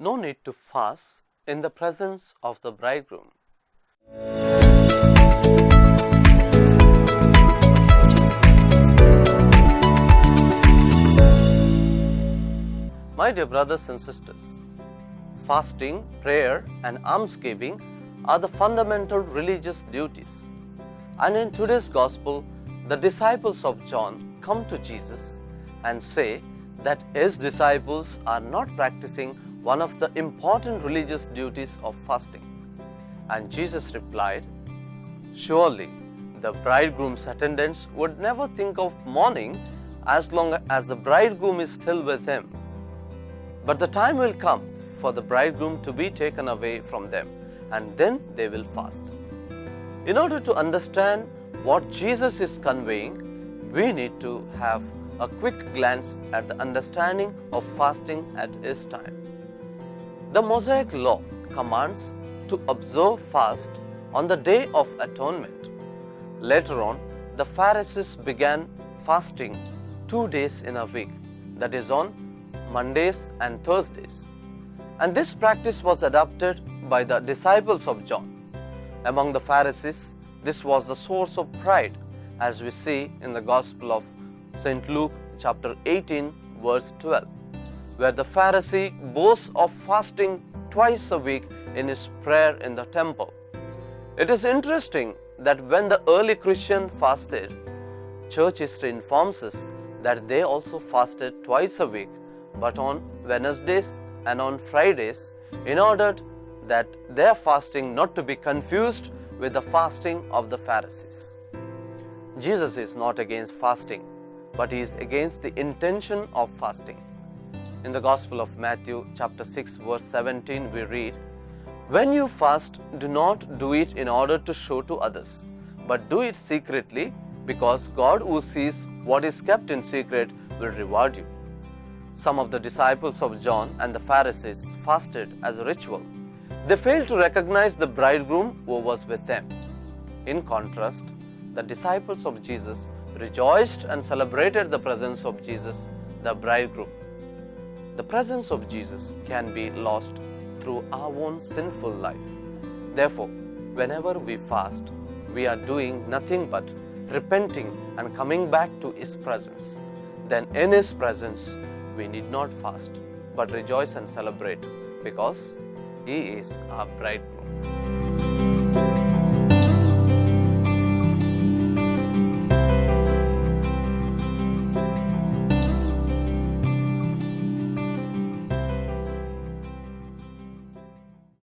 No need to fast in the presence of the bridegroom. My dear brothers and sisters, fasting, prayer, and almsgiving are the fundamental religious duties. And in today's gospel, the disciples of John come to Jesus and say that his disciples are not practicing one of the important religious duties of fasting. And Jesus replied, "Surely the bridegroom's attendants would never think of mourning as long as the bridegroom is still with him. But the time will come for the bridegroom to be taken away from them, and then they will fast." In order to understand what Jesus is conveying, we need to have a quick glance at the understanding of fasting at his time. The Mosaic Law commands to observe fast on the Day of Atonement. Later on, the Pharisees began fasting 2 days in a week, that is on Mondays and Thursdays. And this practice was adopted by the disciples of John. Among the Pharisees, this was the source of pride, as we see in the Gospel of St. Luke chapter 18 verse 12, where the Pharisee boasts of fasting twice a week in his prayer in the temple. It is interesting that when the early Christian fasted, church history informs us that they also fasted twice a week, but on Wednesdays and on Fridays, in order that their fasting not to be confused with the fasting of the Pharisees. Jesus is not against fasting, but he is against the intention of fasting. In the Gospel of Mathew chapter 6 verse 17 we read, "When you fast, do not do it in order to show to others, but do it secretly, because God who sees what is kept in secret will reward you." Some of the disciples of John and the Pharisees fasted as a ritual. They failed to recognize the bridegroom who was with them. In contrast, the disciples of Jesus rejoiced and celebrated the presence of Jesus, the bridegroom. The presence of Jesus can be lost through our own sinful life. Therefore, whenever we fast, we are doing nothing but repenting and coming back to His presence. Then in His presence, we need not fast, but rejoice and celebrate, because He is our bridegroom.